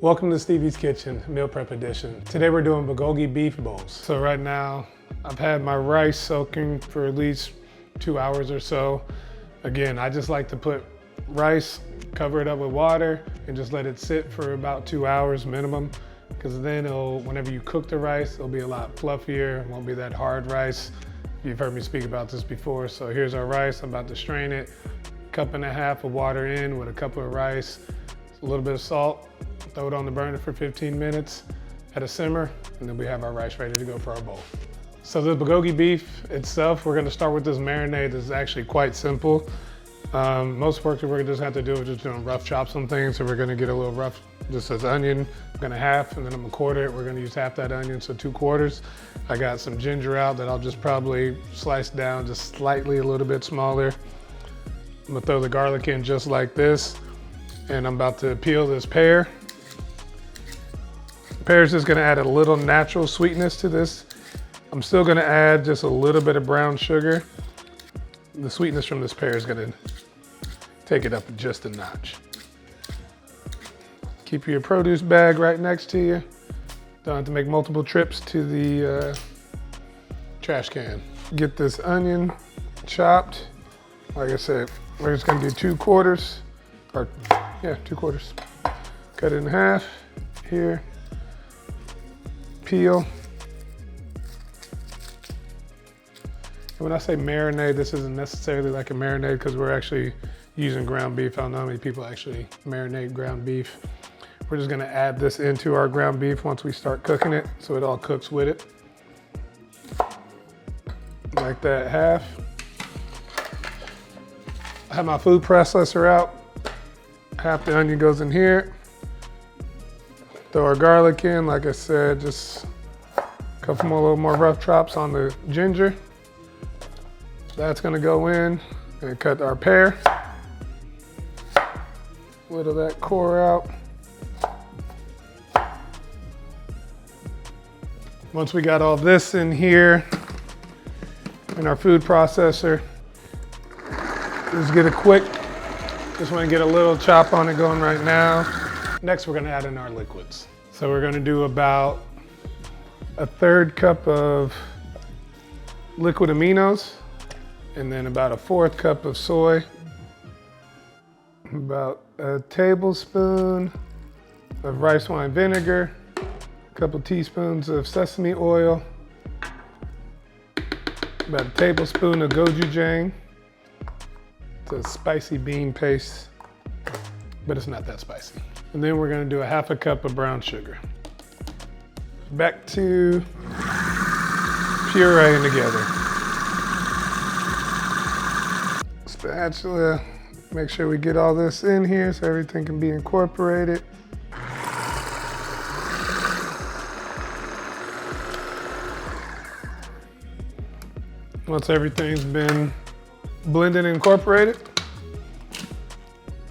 Welcome to Stevie's Kitchen, meal prep edition. Today we're doing Bulgogi Beef Bowls. So right now, I've had my rice soaking for at least 2 hours or so. Again, I just like to put rice, cover it up with water, and just let it sit for about 2 hours minimum, because then whenever you cook the rice, it'll be a lot fluffier. It won't be that hard rice. You've heard me speak about this before. So here's our rice. I'm about to strain it. 1.5 cups of water in with a cup of rice, a little bit of salt. Throw it on the burner for 15 minutes at a simmer, and then we have our rice ready to go for our bowl. So the bulgogi beef itself, we're gonna start with this marinade. This is actually quite simple. Most work that we're just have to do is just doing rough chops on things. So we're gonna get a little rough, just as onion. I'm gonna half, and then I'm gonna quarter it. We're gonna use half that onion, so 2/4. I got some ginger out that I'll just probably slice down just slightly, a little bit smaller. I'm gonna throw the garlic in just like this, and I'm about to peel this pear. Pear is just gonna add a little natural sweetness to this. I'm still gonna add just a little bit of brown sugar. The sweetness from this pear is gonna take it up just a notch. Keep your produce bag right next to you. Don't have to make multiple trips to the trash can. Get this onion chopped. Like I said, we're just gonna do 2/4, or yeah, 2/4. Cut it in half here. Peel. And when I say marinade, this isn't necessarily like a marinade because we're actually using ground beef. I don't know how many people actually marinate ground beef. We're just gonna add this into our ground beef once we start cooking it, so it all cooks with it. Like that, half. I have my food processor out. Half the onion goes in here. Throw our garlic in, like I said, just a little more rough chops on the ginger. That's gonna go in, and cut our pear. Whittle that core out. Once we got all this in here, in our food processor, just get a quick, just wanna get a little chop on it going right now. Next, we're gonna add in our liquids. So we're gonna do about 1/3 cup of liquid aminos, and then about 1/4 cup of soy, about a tablespoon of rice wine vinegar, a couple teaspoons of sesame oil, about a tablespoon of gochujang. It's a spicy bean paste, but it's not that spicy. And then we're gonna do 1/2 cup of brown sugar. Back to pureeing together. Spatula, make sure we get all this in here so everything can be incorporated. Once everything's been blended and incorporated,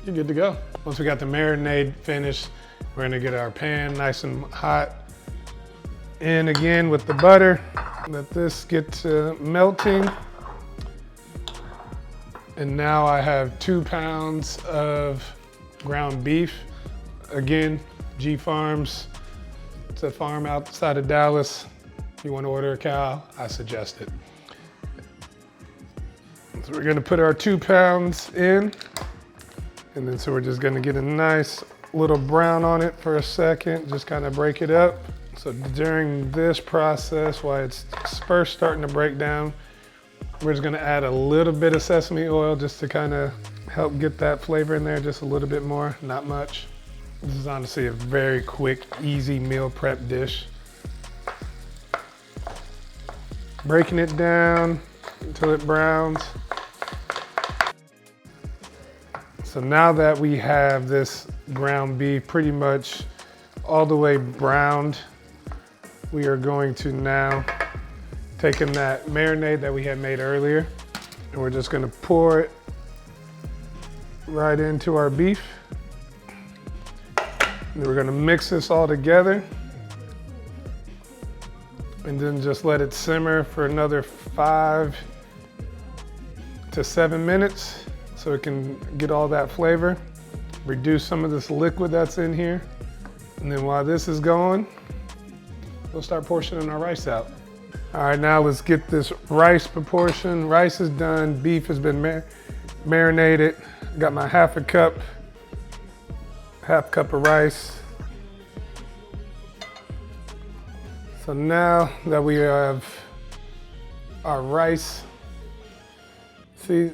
you're good to go. Once we got the marinade finished, we're gonna get our pan nice and hot. In again with the butter. Let this get to melting. And now I have 2 pounds of ground beef. Again, G Farms. It's a farm outside of Dallas. If you want to order a cow, I suggest it. So we're gonna put our 2 pounds in. And then so we're just gonna get a nice little brown on it for a second, just kind of break it up. So during this process, while it's first starting to break down, we're just gonna add a little bit of sesame oil just to kind of help get that flavor in there, just a little bit more, not much. This is honestly a very quick, easy meal prep dish. Breaking it down until it browns. So now that we have this ground beef pretty much all the way browned, we are going to now take in that marinade that we had made earlier, and we're just gonna pour it right into our beef. And we're gonna mix this all together, and then just let it simmer for another 5 to 7 minutes. So it can get all that flavor, reduce some of this liquid that's in here, And then while this is going, we'll start portioning our rice out. All right, now let's get this rice proportion. Rice is done, beef has been marinated. Got my half cup of rice. So now that we have our rice, see,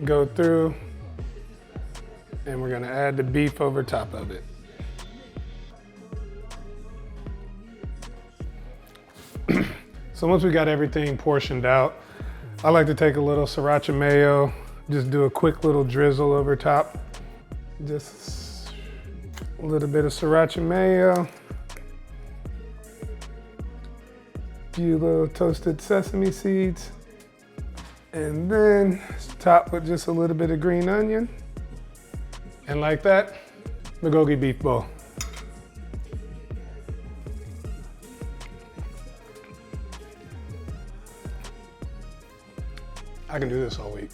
go through, and we're gonna add the beef over top of it. So once we got everything portioned out, I like to take a little Sriracha Mayo, just do a quick little drizzle over top. Just a little bit of Sriracha Mayo. Few little toasted sesame seeds. And then top with just a little bit of green onion. And like that, Bulgogi Beef Bowl. I can do this all week.